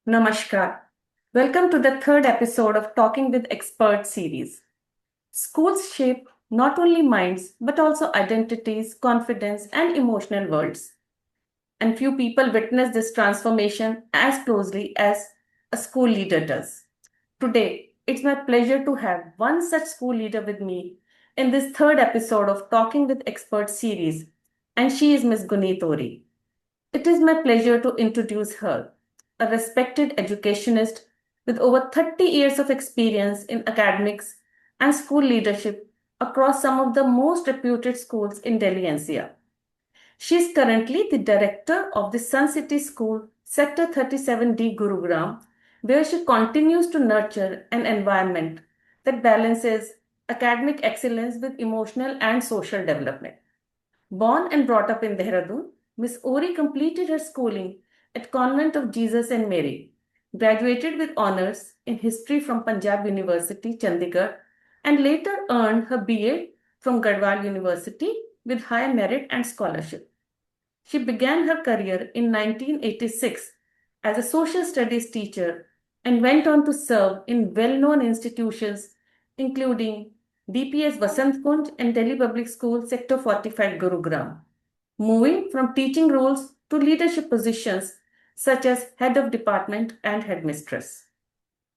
Namaskar. Welcome to the third episode of Talking with Experts series. Schools shape not only minds but also identities, confidence, and emotional worlds. And few people witness this transformation as closely as a school leader does. Today, it's my pleasure to have one such school leader with me in this third episode of Talking with Experts series, and she is Ms. Guneet Ohri. It is my pleasure to introduce her, a respected educationist with over 30 years of experience in academics and school leadership across some of the most reputed schools in Delhi NCR. She is currently the director of the Suncity School, Sector 37D, Gurugram, where she continues to nurture an environment that balances academic excellence with emotional and social development. Born and brought up in Dehradun, Miss Ohri completed her schooling at Convent of Jesus and Mary, graduated with honors in history from Punjab University, Chandigarh, and later earned her BA from Garhwal University with high merit and scholarship. She began her career in 1986 as a social studies teacher and went on to serve in well-known institutions including DPS Vasant Kunj and Delhi Public School Sector 45 Gurugram, moving from teaching roles to leadership positions such as head of department and headmistress.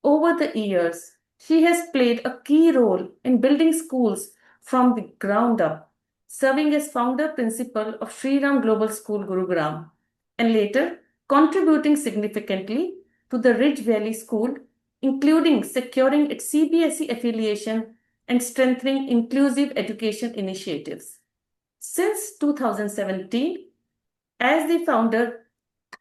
Over the years, she has played a key role in building schools from the ground up, serving as founder principal of Sri Ram Global School Gurugram and later contributing significantly to the Ridge Valley School, including securing its CBSE affiliation and strengthening inclusive education initiatives. Since 2017, as the founder,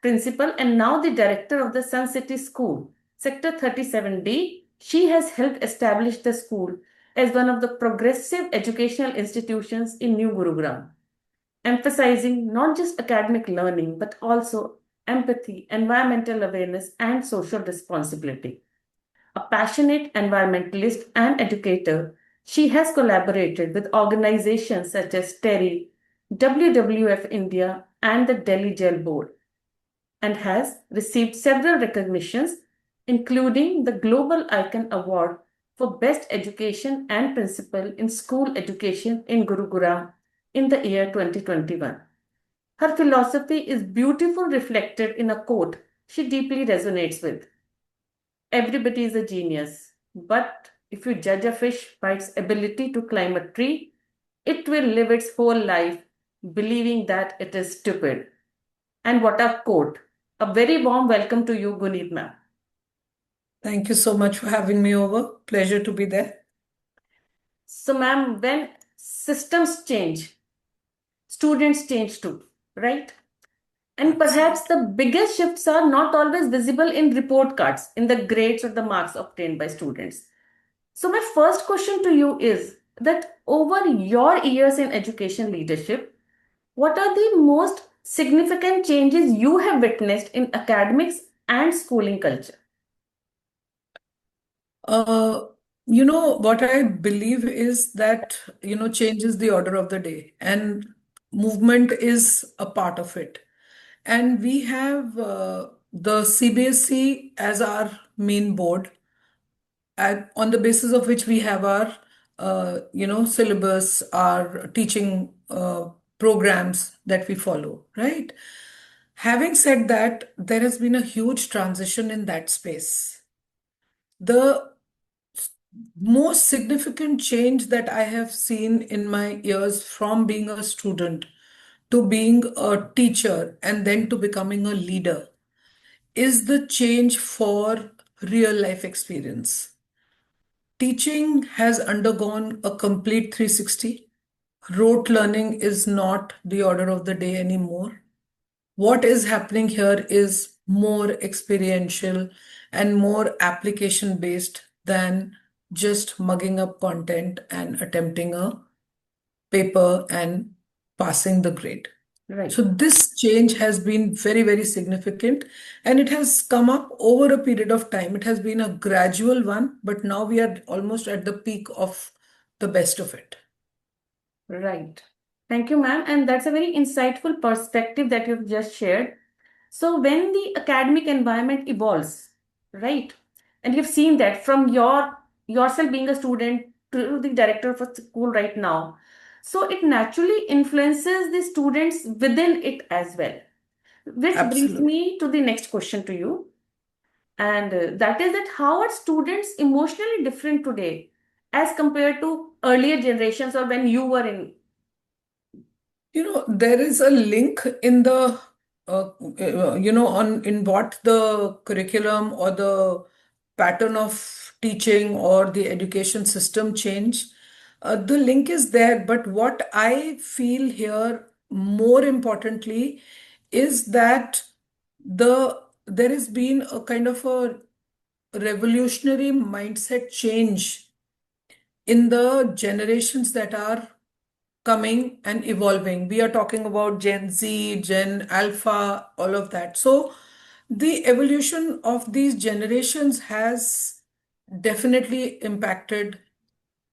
principal, and now the director of the Suncity School, Sector 37D, she has helped establish the school as one of the progressive educational institutions in New Gurugram, emphasizing not just academic learning but also empathy, environmental awareness, and social responsibility. A passionate environmentalist and educator, she has collaborated with organizations such as TERI, WWF India, and the Delhi Jail Board, and has received several recognitions, including the Global Icon Award for Best Education and Principal in School Education in Gurugram in the year 2021. Her philosophy is beautifully reflected in a quote she deeply resonates with. Everybody is a genius, but if you judge a fish by its ability to climb a tree, it will live its whole life believing that it is stupid. And what a quote. A very warm welcome to you, Guneet ma'am. Thank you so much for having me over. Pleasure to be there. So, ma'am, when systems change, students change too, right? And perhaps the biggest shifts are not always visible in report cards, in the grades or the marks obtained by students. So, my first question to you is that over your years in education leadership, what are the most significant changes you have witnessed in academics and schooling culture? Uh, what I believe is that, change is the order of the day, and movement is a part of it. And we have the CBSE as our main board, on the basis of which we have our, syllabus, our teaching programs that we follow, right? Having said that, there has been a huge transition in that space. The most significant change that I have seen in my years from being a student to being a teacher and then to becoming a leader is the change for real life experience. Teaching has undergone a complete 360. Rote learning is not the order of the day anymore. What is happening here is more experiential and more application based than just mugging up content and attempting a paper and passing the grade. Right. So this change has been very, very significant, and it has come up over a period of time. It has been a gradual one, but now we are almost at the peak of the best of it. Right. Thank you, ma'am. And that's a very insightful perspective that you've just shared. So when the academic environment evolves, right, and you've seen that from yourself being a student to the director of a school right now, so it naturally influences the students within it as well. Which brings Absolutely. me to the next question to you, and that is that how are students emotionally different today as compared to earlier generations or when you were in. There is a link in the, on in what the curriculum or the pattern of teaching or the education system change. The link is there, but what I feel here more importantly is that there has been a kind of a revolutionary mindset change in the generations that are coming and evolving. We are talking about Gen Z, Gen Alpha, all of that. So the evolution of these generations has definitely impacted,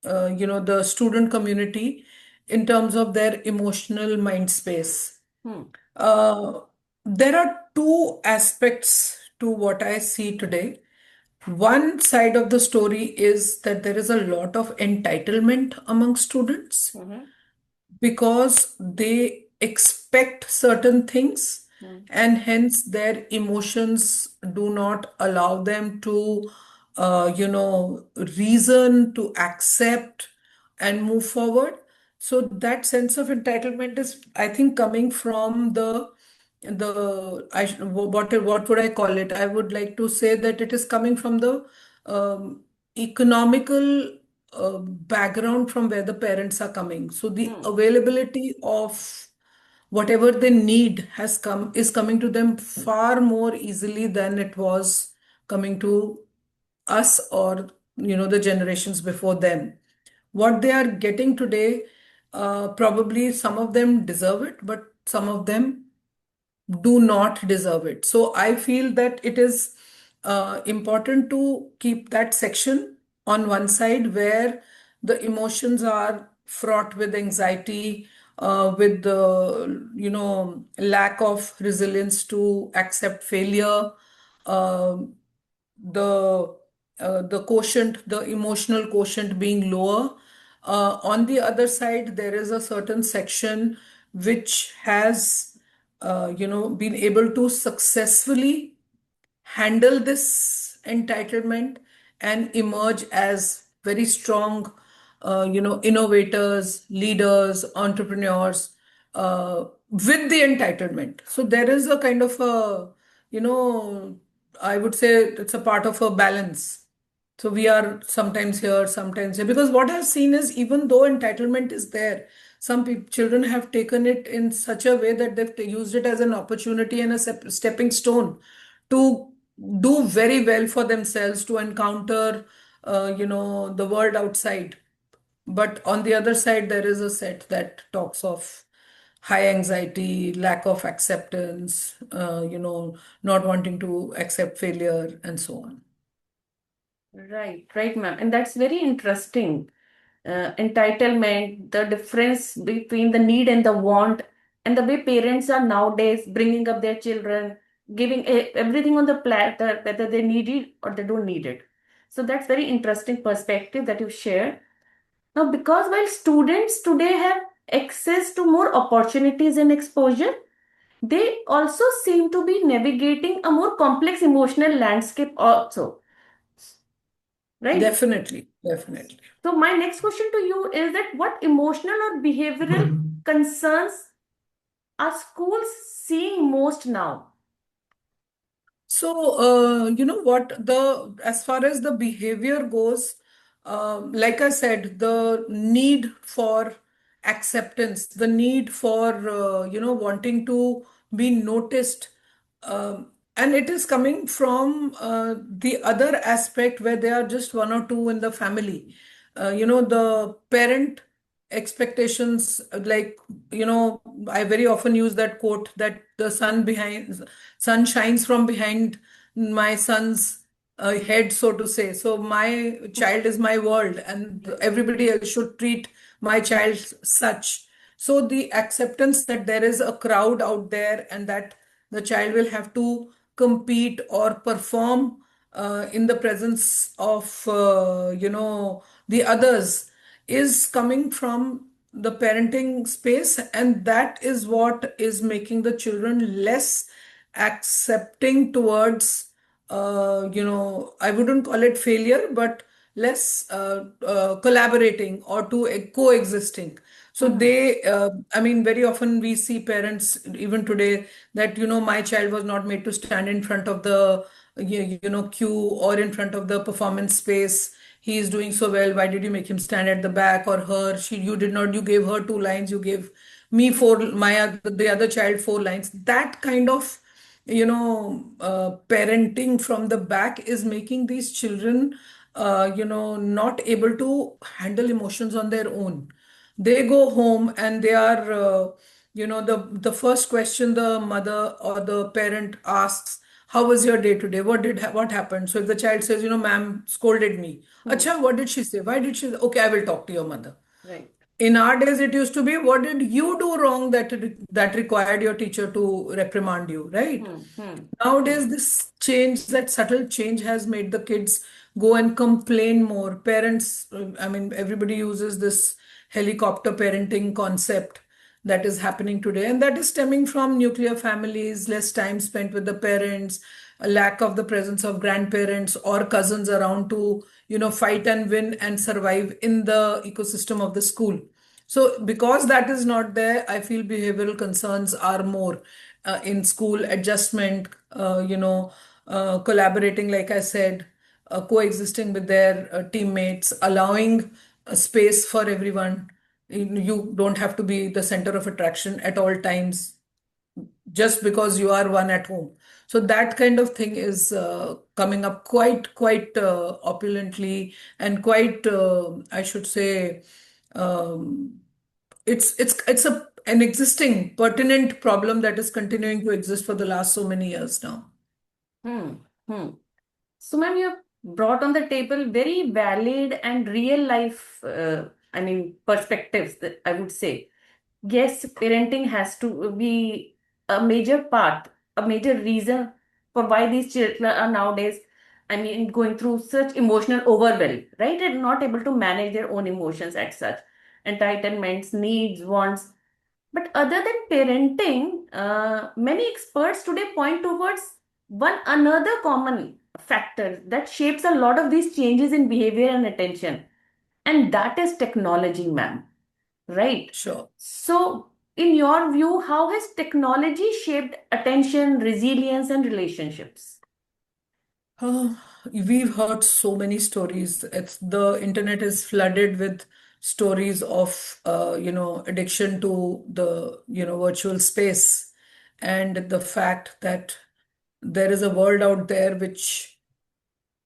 the student community in terms of their emotional mind space. Hmm. Uh, there are two aspects to what I see today. One side of the story is that there is a lot of entitlement among students Mhm. because they expect certain things, Hmm. and hence their emotions do not allow them to reason, to accept and move forward. So that sense of entitlement is, I think, coming from what would I call it? I would like to say that it is coming from the economical background from where the parents are coming. So the Hmm. availability of whatever they need is coming to them far more easily than it was coming to us, or the generations before them. What they are getting today, probably some of them deserve it, but some of them do not deserve it. So I feel that it is important to keep that section on one side where the emotions are fraught with anxiety, with the lack of resilience to accept failure, um the quotient, the emotional quotient being lower. On the other side, there is a certain section which has, been able to successfully handle this entitlement and emerge as very strong, innovators, leaders, entrepreneurs, with the entitlement. So there is a kind of a, you know, I would say it's a part of a balance. So we are sometimes here, sometimes here. Because what I've seen is, even though entitlement is there, some children have taken it in such a way that they've used it as an opportunity and a stepping stone to do very well for themselves, to encounter, the world outside. But on the other side, there is a set that talks of high anxiety, lack of acceptance, not wanting to accept failure, and so on. Right, right, ma'am. And that's very interesting. Entitlement, the difference between the need and the want, and the way parents are nowadays bringing up their children, giving everything on the platter, whether they need it or they don't need it. So that's very interesting perspective that you shared. Now, because while students today have access to more opportunities and exposure, they also seem to be navigating a more complex emotional landscape also, right? Definitely, definitely. So my next question to you is that what emotional or behavioral concerns are schools seeing most now? So, you know what, as far as the behavior goes, like I said, the need for acceptance, the need for, wanting to be noticed, and it is coming from the other aspect where there are just one or two in the family. The parent expectations, like, I very often use that quote that the sun shines from behind my son's head, so to say. So my child is my world, and Yes. everybody else should treat my child such. So the acceptance that there is a crowd out there, and that the child will have to compete or perform in the presence of the others, is coming from the parenting space, and that is what is making the children less accepting towards, I wouldn't call it failure, but less collaborating or to coexisting. So Hmm. I mean, very often we see parents even today that, my child was not made to stand in front of the, queue, or in front of the performance space. He is doing so well. Why did you make him stand at the back? Or her, you did not, you gave her two lines, you gave me four, the other child four lines. That kind of, parenting from the back is making these children, not able to handle emotions on their own. They go home and they are, the first question the mother or the parent asks, how was your day today? What happened? So if the child says, ma'am scolded me. Hmm. Acha, what did she say? Why did she? Okay, I will talk to your mother. Right. In our days, it used to be, what did you do wrong that required your teacher to reprimand you, right? Hmm. Hmm. Hmm. Nowadays, this change, that subtle change, has made the kids go and complain more. Parents, I mean, everybody uses this helicopter parenting concept that is happening today, and that is stemming from nuclear families, less time spent with the parents, a lack of the presence of grandparents or cousins around to, fight and win and survive in the ecosystem of the school. So because that is not there, I feel behavioral concerns are more in school. Adjustment, collaborating, like I said, coexisting with their teammates, allowing a space for everyone. You don't have to be the center of attraction at all times just because you are one at home. So that kind of thing is coming up quite opulently, and quite, I should say, um, it's an existing pertinent problem that is continuing to exist for the last so many years now. Hmm. Hmm. So, ma'am, you have brought on the table very valid and real life, perspectives that I would say. Yes, parenting has to be a major part, a major reason for why these children are nowadays, going through such emotional overwhelm, right? And not able to manage their own emotions as such, entitlements, needs, wants. But other than parenting, many experts today point towards one another common factor that shapes a lot of these changes in behavior and attention, and that is technology, ma'am. Right? Sure. So, in your view, how has technology shaped attention, resilience, and relationships? Oh, we've heard so many stories. The internet is flooded with stories of, addiction to the, virtual space, and the fact that there is a world out there which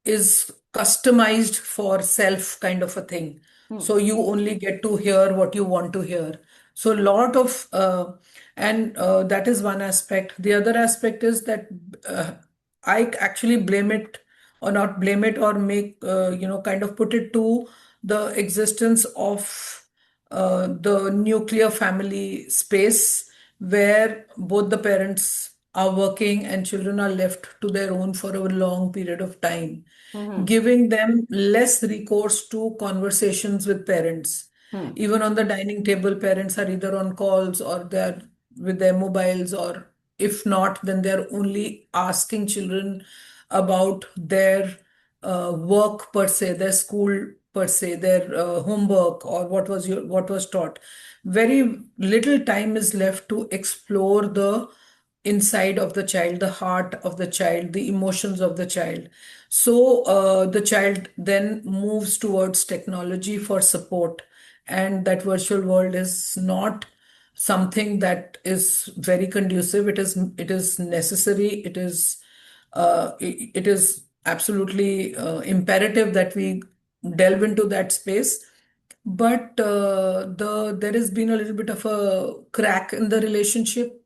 is customized for self, kind of a thing. Hmm. So you only get to hear what you want to hear. So lot of and that is one aspect. The other aspect is that uh, I actually blame it, or not blame it, or make, kind of put it to the existence of the nuclear family space, where both the parents are working and children are left to their own for a long period of time, Hmm. giving them less recourse to conversations with parents. Hmm. Even on the dining table, parents are either on calls or they're with their mobiles, or if not, then they're only asking children about their work per se, their school per se, their homework, or what was taught. Very little time is left to explore the inside of the child, the heart of the child, the emotions of the child. So the child then moves towards technology for support, and that virtual world is not something that is very conducive. It is necessary. It is absolutely imperative that we delve into that space. But there has been a little bit of a crack in the relationship,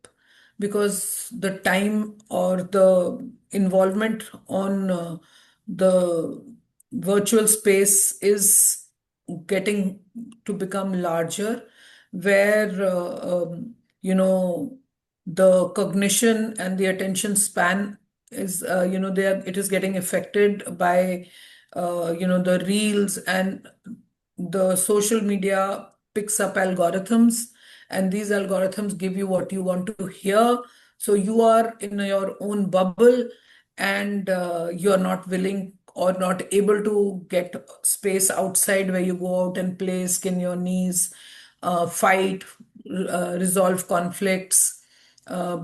because the time or the involvement on the virtual space is getting to become larger, where, you know the cognition and the attention span is, it is getting affected by, the reels, and the social media picks up algorithms, and these algorithms give you what you want to hear. So you are in your own bubble, and you're not willing or not able to get space outside where you go out and play, skin your knees, fight, resolve conflicts, uh,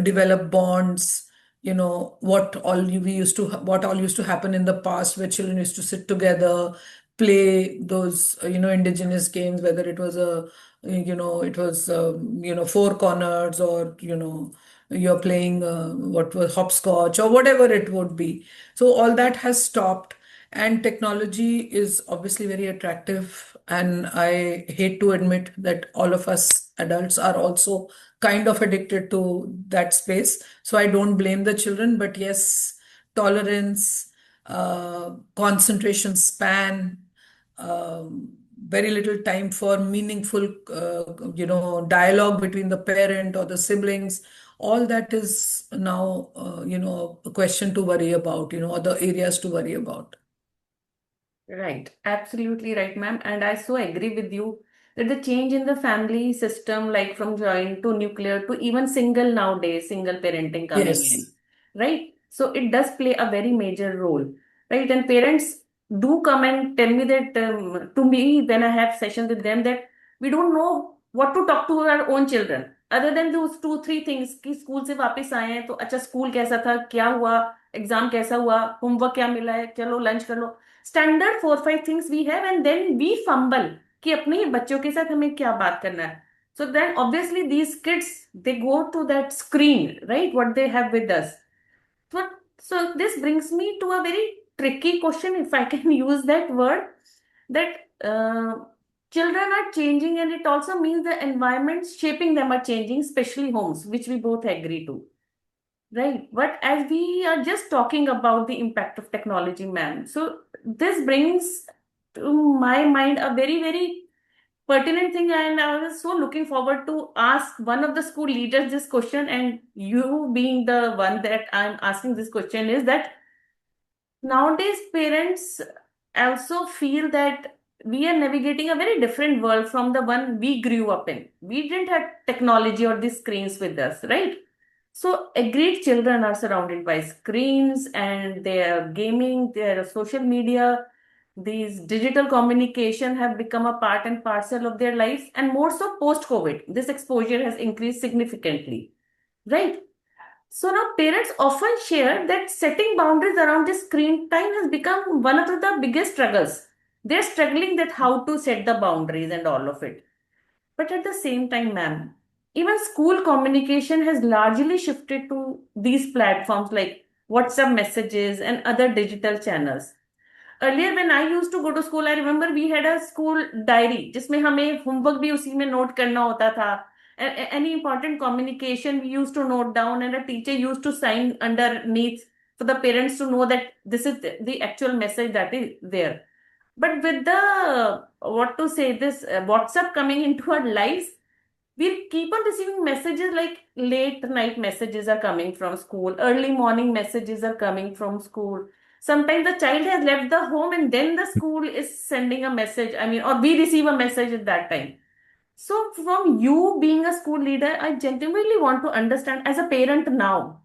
develop bonds. What all used to happen in the past, where children used to sit together, play those indigenous games, whether it was four corners, or you're playing what was hopscotch or whatever it would be. So all that has stopped, and technology is obviously very attractive, and I hate to admit that all of us adults are also kind of addicted to that space. So I don't blame the children, but yes, tolerance, concentration span, very little time for meaningful, dialogue between the parent or the siblings. All that is now, a question to worry about, or the areas to worry about. Right, absolutely right, ma'am. And I so agree with you that the change in the family system, like from joint to nuclear to even single nowadays, single parenting coming Yes. in, right? So it does play a very major role, right? And parents do come and tell me that to me when I have sessions with them that we don't know what to talk to our own children other than those two three things कि school से वापस आए हैं तो अच्छा school कैसा था क्या हुआ एग्जाम कैसा हुआ होमवर्क क्या मिला है चलो लंच कर लो standard 4 5 things we have and then we fumble कि अपने ही बच्चों के साथ हमें क्या बात करना है so then obviously these kids they go to that screen right what they have with us but so this brings me to a very tricky question if I can use that word that children are changing and it also means the environments shaping them are changing especially homes which we both agree to. Right. But as we are just talking about the impact of technology, ma'am, so this brings to my mind a very, very pertinent thing. And I was so looking forward to ask one of the school leaders this question. And you being the one that I'm asking this question is that nowadays parents also feel that we are navigating a very different world from the one we grew up in. We didn't have technology or these screens with us, right? So agreed children are surrounded by screens and their gaming, their social media, these digital communication have become a part and parcel of their lives and more so post COVID. This exposure has increased significantly, right? So now parents often share that setting boundaries around this screen time has become one of the biggest struggles. They're struggling that how to set the boundaries and all of it. But at the same time, ma'am, even school communication has largely shifted to these platforms like WhatsApp messages and other digital channels. Earlier when I used to go to school, I remember we had a school diary जिसमें हमें homework भी उसी में note करना होता था. Any important communication we used to note down and a teacher used to sign underneath for the parents to know that this is the actual message that is there. But with the what to say this WhatsApp coming into our lives, we keep on receiving messages like late night messages are coming from school, early morning messages are coming from school. Sometimes the child has left the home and then the school is sending a message. I mean, or we receive a message at that time. So, from you being a school leader, I genuinely want to understand as a parent now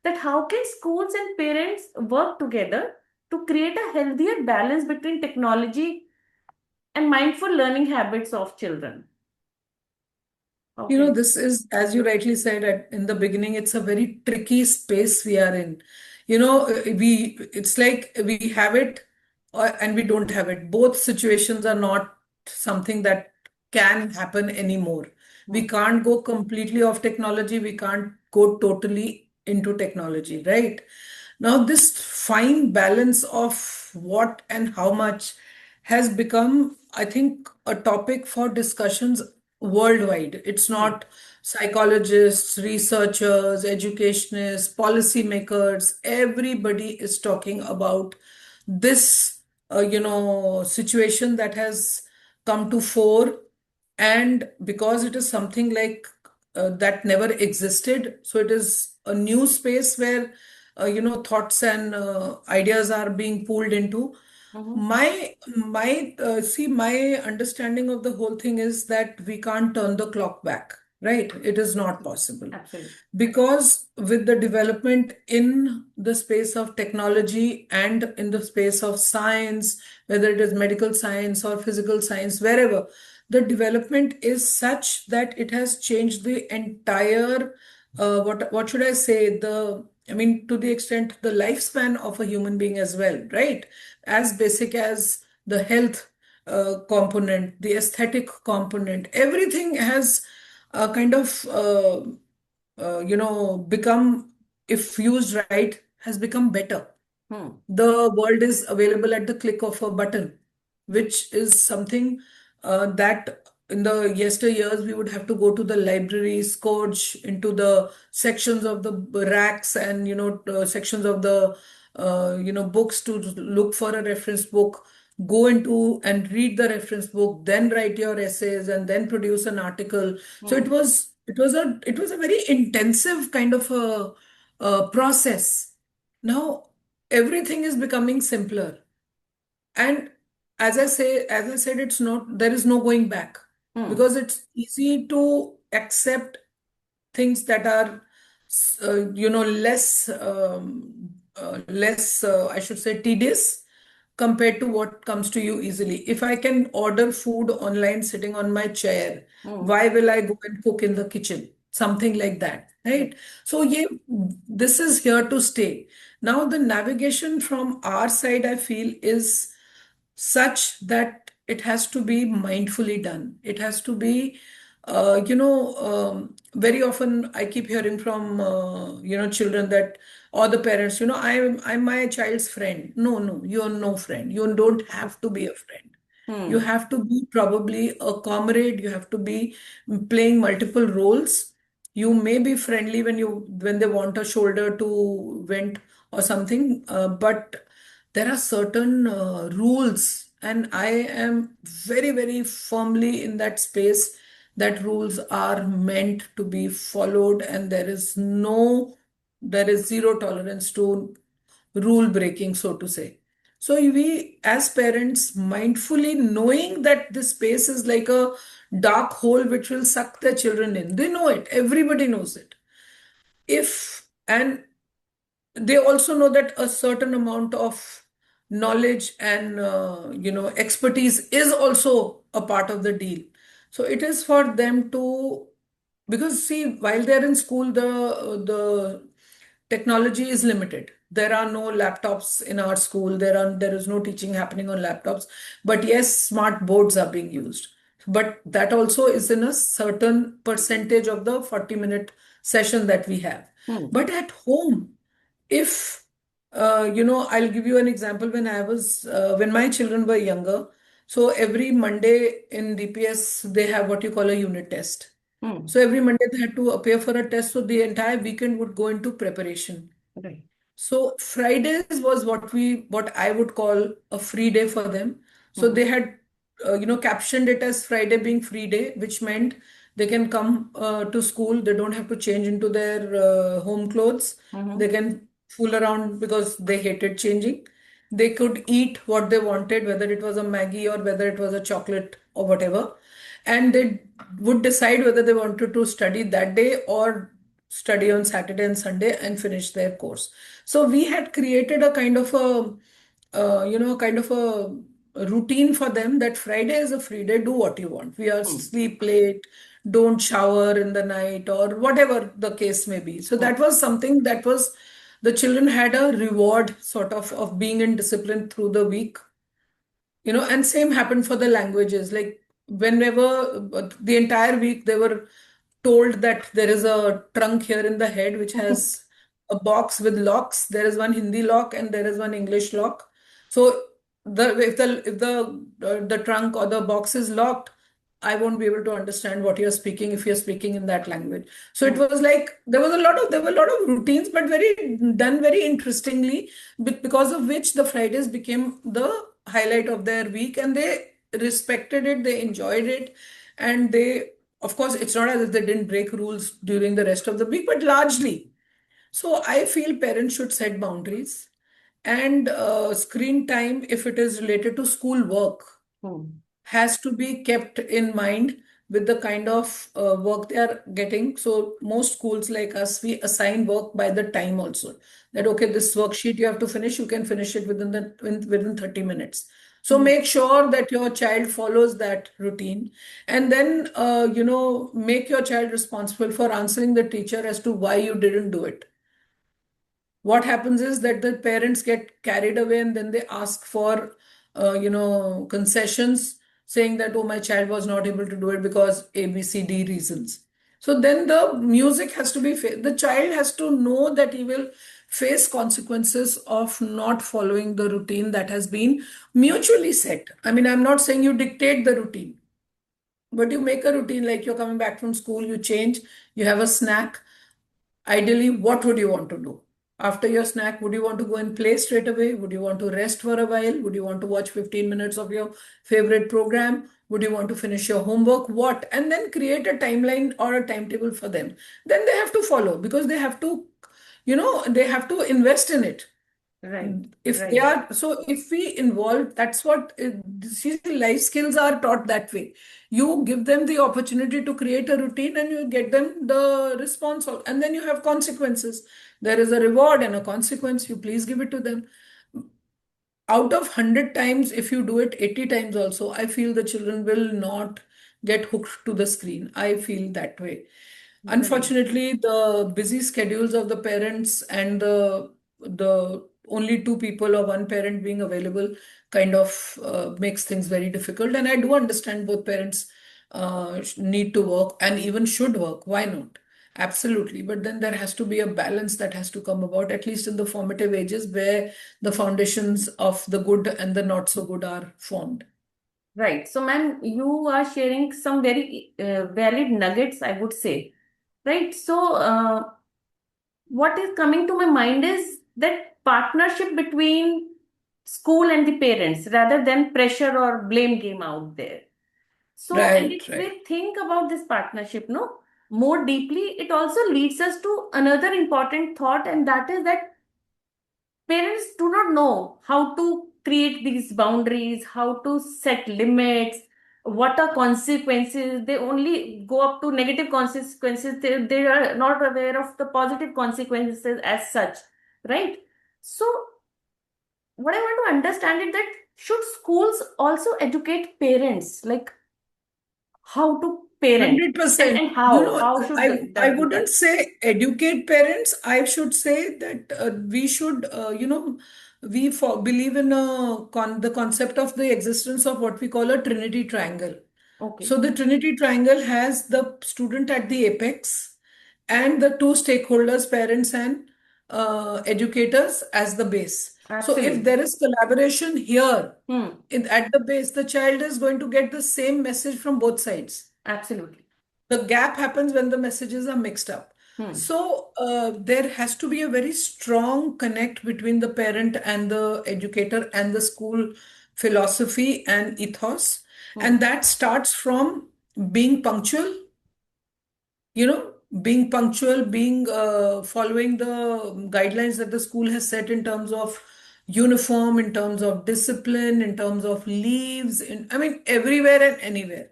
that how can schools and parents work together to create a healthier balance between technology and mindful learning habits of children? How can This is, as you rightly said in the beginning, it's a very tricky space we are in. It's like we have it, and we don't have it. Both situations are not something that can happen anymore. Hmm. We can't go completely off technology. We can't go totally into technology, right? Now, this fine balance of what and how much has become, I think, a topic for discussions worldwide. It's Hmm. not psychologists, researchers, educationists, policymakers, everybody is talking about this, situation that has come to fore. And because it is something like that never existed. So it is a new space where thoughts and ideas are being pulled into. Mm-hmm. My understanding of the whole thing is that we can't turn the clock back, right? It is not Absolutely. possible. Absolutely. Because with the development in the space of technology and in the space of science, whether it is medical science or physical science, wherever, the development is such that it has changed the entire, what should I say, I mean, to the extent the lifespan of a human being as well, right? As basic as the health component, the aesthetic component, everything has kind of become, if used right, has become better. Hmm. The world is available at the click of a button, which is something that in the yesteryears we would have to go to the library, scourge into the sections of the racks and sections of the books to look for a reference book, go into and read the reference book, then write your essays and then produce an article. So Hmm. it was a very intensive kind of a process. Now everything is becoming simpler. And as I said, there is no going back, Hmm. because it's easy to accept things that are, less, I should say, tedious compared to what comes to you easily. If I can order food online sitting on my chair, Hmm. why will I go and cook in the kitchen? Something like that, Right. right? So, yeah, this is here to stay. Now, the navigation from our side, I feel, is such that it has to be mindfully done. It has to be, very often I keep hearing from, children that, or the parents, I'm my child's friend. No, no, you're no friend. You don't have to be a friend. You Hmm. have to be probably a comrade. You have to be playing multiple roles. You may be friendly when they want a shoulder to vent or something, but there are certain rules, and I am very, very firmly in that space that rules are meant to be followed, and there is zero tolerance to rule breaking, so to say. So we, as parents, mindfully knowing that this space is like a dark hole which will suck their children in. They know it. Everybody knows it. If and they also know that a certain amount of knowledge and expertise is also a part of the deal. So it is for them to, because see, while they're in school, the technology is limited. There are no laptops in our school. There is no teaching happening on laptops. But yes, smart boards are being used. But that also is in a certain percentage of the 40-minute session that we have. Hmm. But at home, if I'll give you an example. When my children were younger, so every Monday in DPS they have what you call a unit test. Hmm. So every Monday they had to appear for a test, so the entire weekend would go into preparation. Right. So Fridays was what I would call a free day for them. So Hmm. they had captioned it as Friday being free day, which meant they can come to school. They don't have to change into their home clothes. They Hmm. can fool around because they hated changing. They could eat what they wanted, whether it was a Maggie or whether it was a chocolate or whatever. And they would decide whether they wanted to study that day or study on Saturday and Sunday and finish their course. So we had created a kind of a routine for them that Friday is a free day, do what you want. We are Hmm. sleep late, don't shower in the night, or whatever the case may be. So Hmm. that was something that was, the children had a reward sort of being in discipline through the week. And same happened for the languages. Like whenever the entire week they were told that there is a trunk here in the head which has a box with locks. There is one Hindi lock and there is one English lock. So if the trunk or the box is locked, I won't be able to understand what you're speaking if you're speaking in that language. So it Hmm. was like there were a lot of routines, but very interestingly, because of which the Fridays became the highlight of their week, and they respected it, they enjoyed it, and they Of course, it's not as if they didn't break rules during the rest of the week, but largely. So I feel parents should set boundaries, and screen time, if it is related to school work, Hmm. has to be kept in mind with the kind of work they are getting. So most schools like us, we assign work by the time also. That okay, this worksheet you have to finish, you can finish it within 30 minutes. So Hmm. make sure that your child follows that routine, and then make your child responsible for answering the teacher as to why you didn't do it. What happens is that the parents get carried away and then they ask for concessions, saying that, oh, my child was not able to do it because abcd reasons. So then the music has to be the child has to know that he will face consequences of not following the routine that has been mutually set. I mean, I'm not saying you dictate the routine, but you make a routine. Like you're coming back from school, you change, you have a snack. Ideally, what would you want to do? After your snack, would you want to go and play straight away? Would you want to rest for a while? Would you want to watch 15 minutes of your favorite program? Would you want to finish your homework? What? And then create a timeline or a timetable for them. Then they have to follow, because they have to, they have to invest in it. Right. If they Right. are, so if we involve, that's what see, life skills are taught that way. You give them the opportunity to create a routine and you get them the response, and then you have consequences. There is a reward and a consequence. You please give it to them. Out of 100 times, if you do it 80 times also, I feel the children will not get hooked to the screen. I feel that way. Right. Unfortunately, the busy schedules of the parents and the only two people or one parent being available kind of makes things very difficult. And I do understand both parents need to work and even should work. Why not? Absolutely. But then there has to be a balance that has to come about, at least in the formative ages where the foundations of the good and the not so good are formed. Right. So, ma'am, you are sharing some very valid nuggets, I would say. Right. So, what is coming to my mind is that partnership between school and the parents rather than pressure or blame game out there. So, and Right, if right. we think about this partnership, no, more deeply, it also leads us to another important thought, and that is that parents do not know how to create these boundaries, how to set limits, what are consequences. They only go up to negative consequences. They are not aware of the positive consequences as such, right? So, what I want to understand is that should schools also educate parents, like how to parent, and 100%. how should I that be wouldn't done? say educate parents. I should say that we should, believe in the concept of the existence of what we call a Trinity triangle. Okay, So the Trinity triangle has the student at the apex and the two stakeholders, parents and educators, as the base. So if absolutely. there is collaboration here Hmm, at the base, the child is going to get the same message from both sides. absolutely. The gap happens when the messages are mixed up. Hmm, So there has to be a very strong connect between the parent and the educator and the school philosophy and ethos. hmm, And that starts from being punctual, being punctual, being following the guidelines that the school has set in terms of uniform, in terms of discipline, in terms of leaves, I mean, everywhere and anywhere.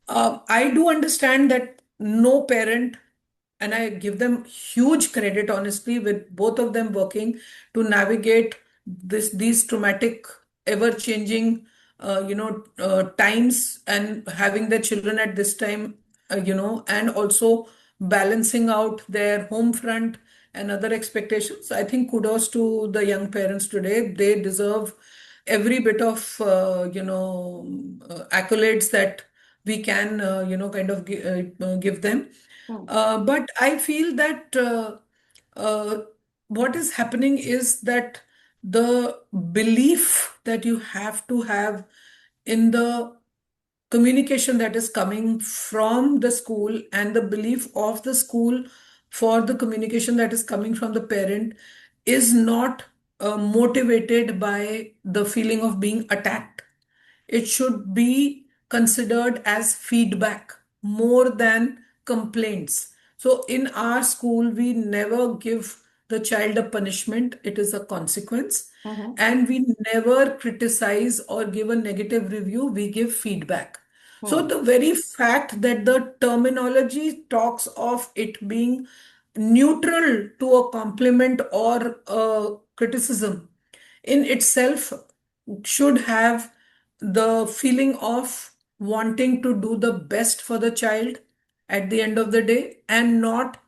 I do understand that no parent, and I give them huge credit, honestly, with both of them working to navigate these traumatic, ever-changing, times, and having their children at this time, and also balancing out their home front and other expectations. I think kudos to the young parents today. They deserve every bit of, accolades that we can, give them. hmm, But I feel that uh, what is happening is that the belief that you have to have in the communication that is coming from the school and the belief of the school for the communication that is coming from the parent is not motivated by the feeling of being attacked. It should be considered as feedback. more than complaints. So in our school, we never give the child a punishment, it is a consequence. Mm-hmm. And we never criticize or give a negative review, we give feedback. So Hmm. the very fact that the terminology talks of it being neutral to a compliment or a criticism in itself should have the feeling of wanting to do the best for the child at the end of the day, and not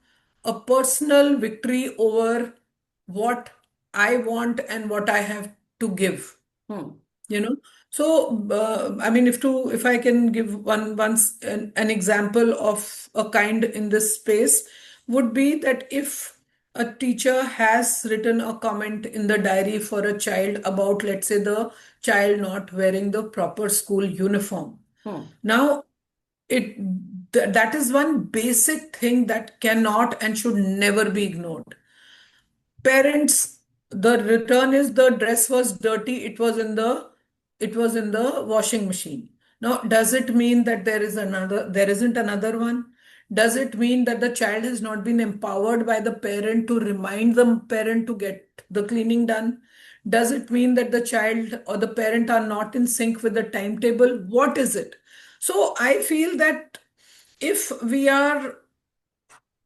a personal victory over what I want and what I have to give, Hmm. you know. So I mean, if I can give an example of a kind in this space, would be that if a teacher has written a comment in the diary for a child about, let's say, the child not wearing the proper school uniform. Hmm. Now it that is one basic thing that cannot and should never be ignored. Parents, the return is the dress was dirty, it was in the washing machine. Now, does it mean that there isn't another one? Does it mean that the child has not been empowered by the parent to remind the parent to get the cleaning done? Does it mean that the child or the parent are not in sync with the timetable? What is it? So I feel that if we are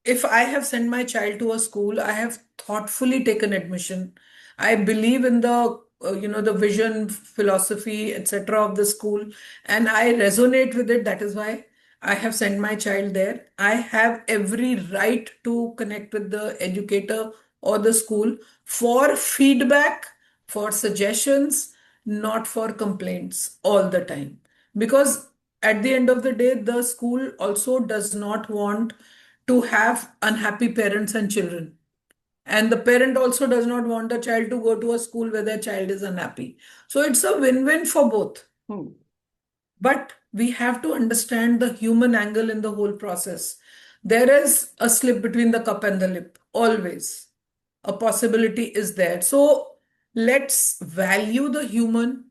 if I have sent my child to a school, I have thoughtfully taken admission. I believe in the vision, philosophy, etc. of the school, and I resonate with it. That is why I have sent my child there. I have every right to connect with the educator or the school for feedback, for suggestions, not for complaints all the time. Because at the end of the day, the school also does not want to have unhappy parents and children. And the parent also does not want the child to go to a school where their child is unhappy. So it's a win-win for both. Hmm. But we have to understand the human angle in the whole process. There is a slip between the cup and the lip, always. A possibility is there. So let's value the human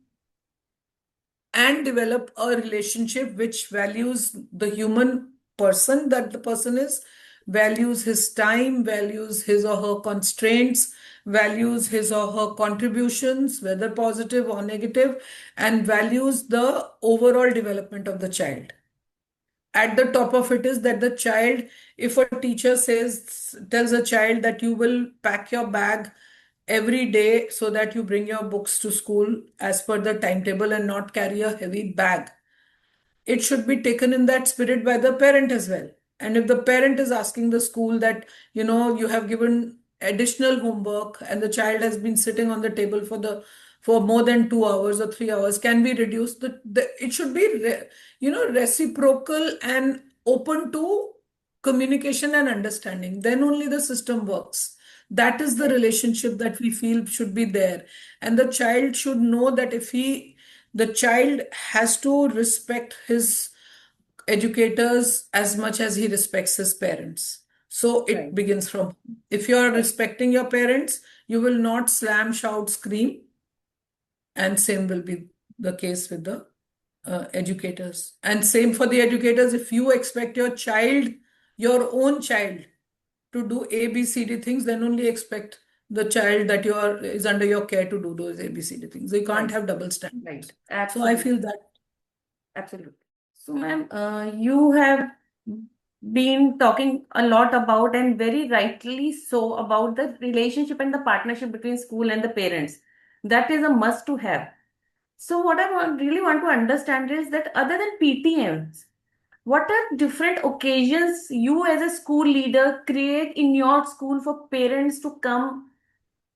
and develop a relationship which values the human person that the person is, values his time, values his or her constraints, values his or her contributions, whether positive or negative, and values the overall development of the child. At the top of it is that the child, if a teacher tells a child that you will pack your bag every day so that you bring your books to school as per the timetable and not carry a heavy bag, it should be taken in that spirit by the parent as well. And if the parent is asking the school that, you have given additional homework and the child has been sitting on the table for more than 2 hours or 3 hours, can be reduced. It should be, reciprocal and open to communication and understanding. Then only the system works. That is the Right. relationship that we feel should be there. And the child should know that the child has to respect his educators as much as he respects his parents. So it Right. begins from, if you are Right. respecting your parents, you will not slam, shout, scream, and same will be the case with the educators. And same for the educators, if you expect your own child, to do A, B, C, D things, then only expect the child that is under your care to do those A, B, C, D things. You can't Right. have double Right. standards. So I feel Absolutely. that. Absolutely. So, ma'am, you have been talking a lot about, and very rightly so, about the relationship and the partnership between school and the parents. That is a must to have. So, what really want to understand is that other than PTMs, what are different occasions you as a school leader create in your school for parents to come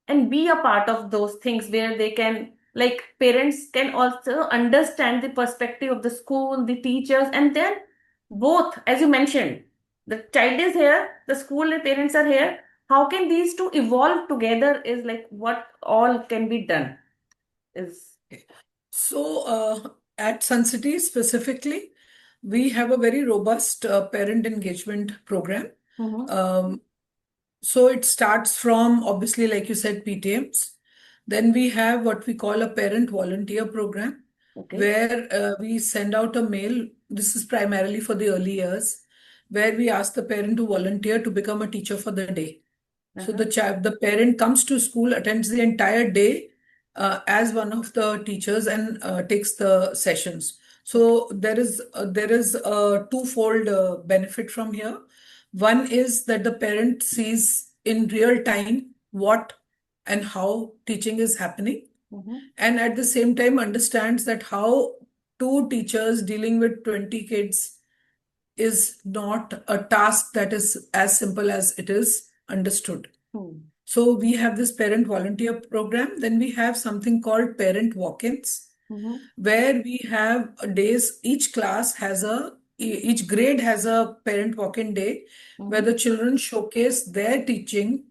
and be a part of those things, where they can, like, parents can also understand the perspective of the school, the teachers, and then both, as you mentioned, the child is here, the school and parents are here. How can these two evolve together is like what all can be done is. So, at Suncity specifically, we have a very robust parent engagement program. Mm-hmm. Um, so it starts from, obviously, like you said, PTMs. Then we have what we call a parent volunteer program, Okay. where we send out a mail this is primarily for the early years, where we ask the parent to volunteer to become a teacher for the day. So Uh-huh. the parent comes to school, attends the entire day as one of the teachers, and takes the sessions. Okay. So there is a twofold benefit from here. One is that the parent sees in real time what and how teaching is happening, Mm-hmm. and at the same time understands that how two teachers dealing with 20 kids is not a task that is as simple as it is understood. Hmm. So we have this parent volunteer program. Then we have something called parent walk-ins, Mm-hmm. where we have days, each grade has a parent walk-in day where Mm-hmm. the children showcase their teaching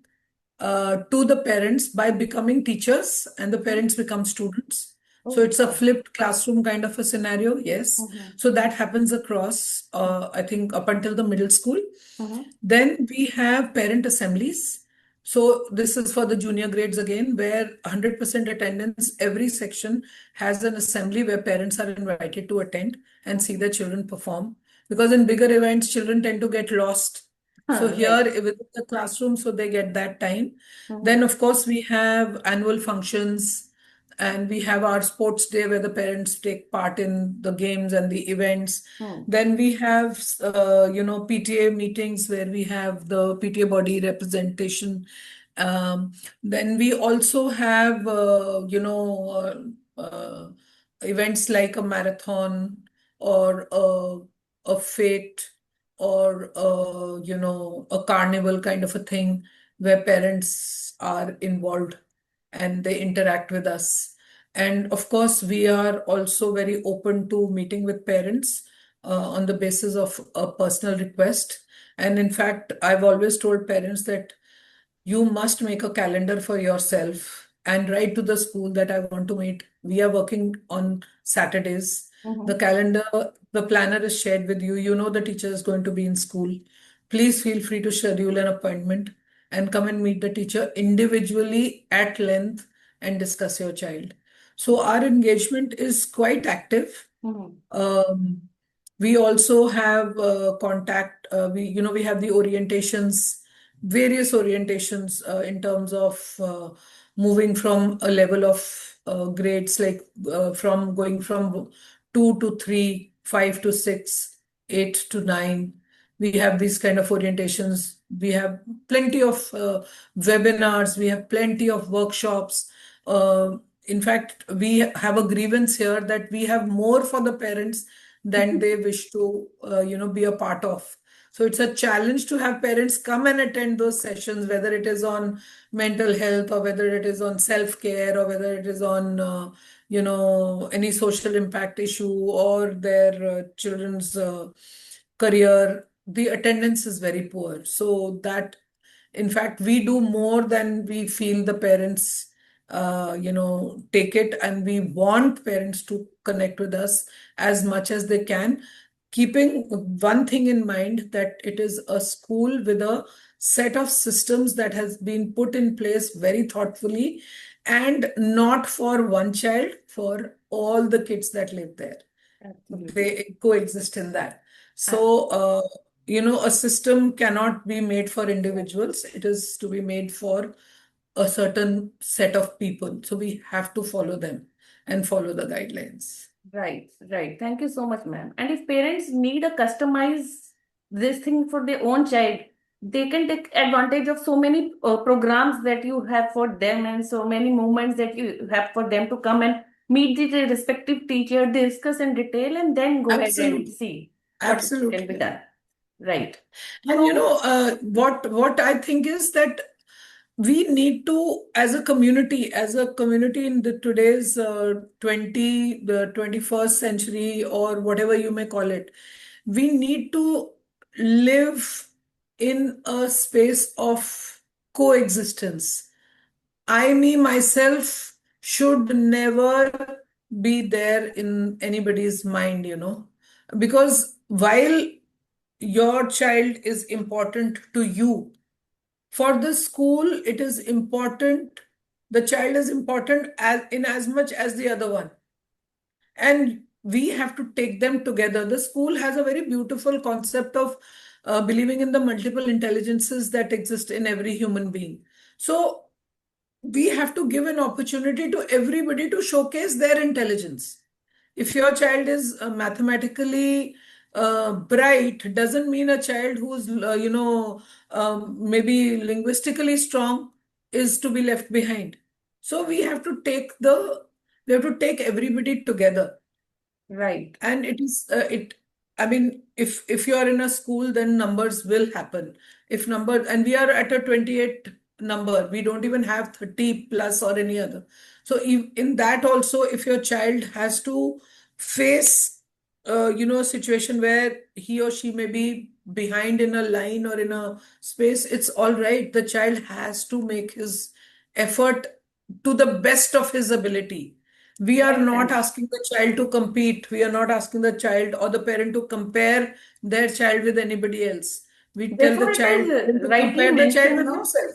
to the parents by becoming teachers, and the Mm-hmm. parents become students. So Oh, it's a wow. flipped classroom kind of a scenario, yes. Mm-hmm. So that happens across, I think, up until the middle school. Mm-hmm. Then we have parent assemblies. So this is for the junior grades again, where 100% attendance, every section has an assembly where parents are invited to attend and see Mm-hmm. their children perform. Because in bigger events, children tend to get lost. So here Right. within the classroom, so they get that time. Mm-hmm. Then, of course, we have annual functions, and we have our sports day where the parents take part in the games and the events. Hmm. Then we have, PTA meetings where we have the PTA body representation. Then we also have, events like a marathon or a fete or, a carnival kind of a thing where parents are involved and they interact with us. And of course, we are also very open to meeting with parents on the basis of a personal request. And in fact, I've always told parents that you must make a calendar for yourself and write to the school that I want to meet. We are working on Saturdays. The Mm-hmm. calendar, the planner is shared with you. You know the teacher is going to be in school. Please feel free to schedule an appointment and come and meet the teacher individually at length and discuss your child. So our engagement is quite active. Mm-hmm. Um, we also have contact. We have the orientations, various orientations in terms of moving from a level of grades, like from going from 2 to 3, 5 to 6, 8 to 9. We have these kind of orientations. We have plenty of webinars. We have plenty of workshops. Uh, in fact, we have a grievance here that we have more for the parents than they wish to, be a part of. So it's a challenge to have parents come and attend those sessions, whether it is on mental health or whether it is on self-care or whether it is on, any social impact issue or their children's career. The attendance is very poor. So that, in fact, we do more than we feel the parents, take it, and we want parents to connect with us as much as they can, keeping one thing in mind that it is a school with a set of systems that has been put in place very thoughtfully and not for one child, for all the kids that live there. Absolutely. They coexist in that. Uh, So, a system cannot be made for individuals. It is to be made for a certain set of people. So we have to follow them and follow the guidelines. right, right. Thank you so much, ma'am. And if parents need a customize this thing for their own child, they can take advantage of so many programs that you have for them and so many moments that you have for them to come and meet the respective teacher, discuss in detail, and then go ahead and Absolutely. see what can be Absolutely. done. Right. And So, what I think is that we need to, as a community in the today's 21st century, or whatever you may call it, we need to live in a space of coexistence. I, me, myself should never be there in anybody's mind, because while your child is important to you, for the school, it is important, the child is important as much as the other one. And we have to take them together. The school has a very beautiful concept of believing in the multiple intelligences that exist in every human being. So we have to give an opportunity to everybody to showcase their intelligence. If your child is mathematically bright, doesn't mean a child who's, maybe linguistically strong is to be left behind. So we have to take everybody together. Right. And it is it I mean, if you are in a school, then numbers will happen. If number And we are at a 28 number, we don't even have 30 plus or any other. So in that also, if your child has to face a situation where he or she may be behind in a line or in a space, it's all right. The child has to make his effort to the best of his ability. We are Well not said. asking the child to compete. We are not asking the child or the parent to compare their child with anybody else. We tell the Therefore, it parent is to rightly compare the child mentioned, with no? himself.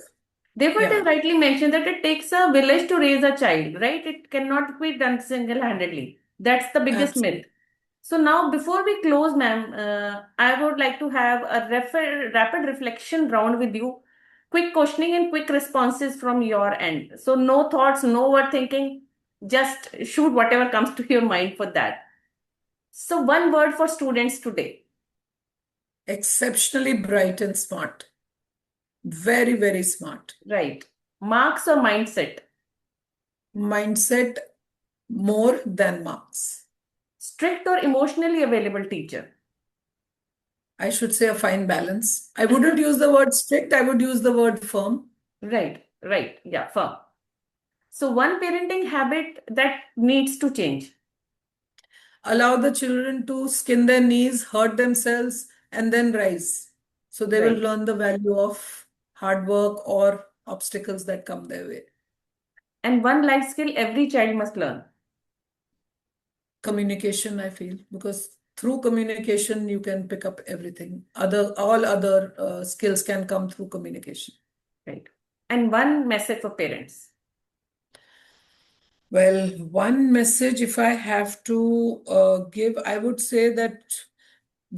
Therefore, it is Yeah, rightly mentioned that it takes a village to raise a child, right? It cannot be done single-handedly. That's the biggest myth. absolutely. So now, before we close, ma'am, I would like to have a rapid reflection round with you. Quick questioning and quick responses from your end. So no thoughts, no overthinking. Just shoot whatever comes to your mind for that. So one word for students today. Exceptionally bright and smart. Very, very smart. Right. Marks or mindset? Mindset more than marks. Strict or emotionally available teacher? I should say a fine balance. I wouldn't use the word strict, I would use the word firm. Right, right. Yeah, firm. So one parenting habit that needs to change. Allow the children to skin their knees, hurt themselves, and then rise. So they will Right. learn the value of hard work or obstacles that come their way. And one life skill every child must learn. Communication, I feel, because through communication you can pick up everything. All other skills can come through communication. Right. And one message for parents. Well, one message, if I have to give, I would say that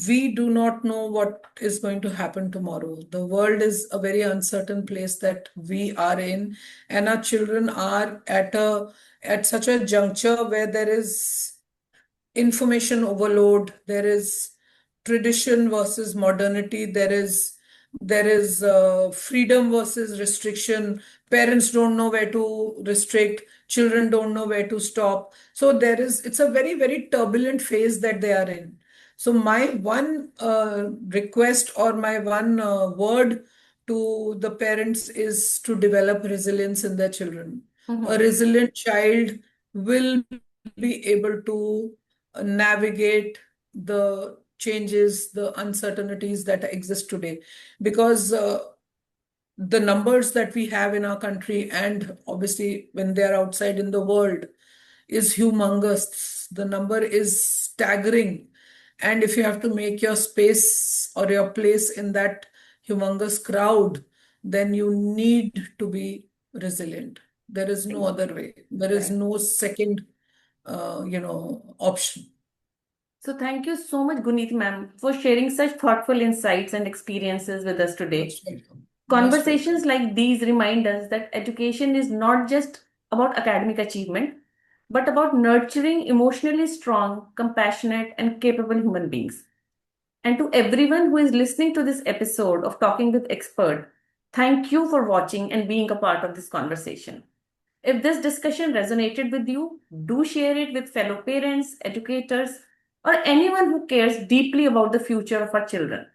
we do not know what is going to happen tomorrow. The world is a very uncertain place that we are in, and our children are at such a juncture where there is information overload, there is tradition versus modernity, there is freedom versus restriction. Parents don't know where to restrict, children don't know where to stop. So it's a very, very turbulent phase that they are in. So my one request or my one word to the parents is to develop resilience in their children. A Mhm. resilient child will be able to navigate the changes, the uncertainties that exist today. Because the numbers that we have in our country, and obviously when they're outside in the world, is humongous. The number is staggering. And if you have to make your space or your place in that humongous crowd, then you need to be resilient. There is no Right. other way. There is Right. no second, option. So thank you so much, Guneet ma'am, for sharing such thoughtful insights and experiences with us today. Most welcome. Most Conversations welcome. like these remind us that education is not just about academic achievement, but about nurturing emotionally strong, compassionate, and capable human beings. And to everyone who is listening to this episode of Talking with Expert, thank you for watching and being a part of this conversation. If this discussion resonated with you, do share it with fellow parents, educators, or anyone who cares deeply about the future of our children.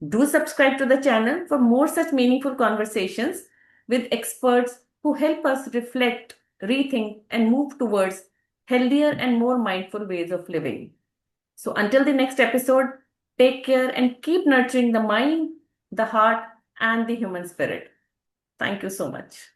Do subscribe to the channel for more such meaningful conversations with experts who help us reflect, rethink, and move towards healthier and more mindful ways of living. So, until the next episode, take care and keep nurturing the mind, the heart, and the human spirit. Thank you so much.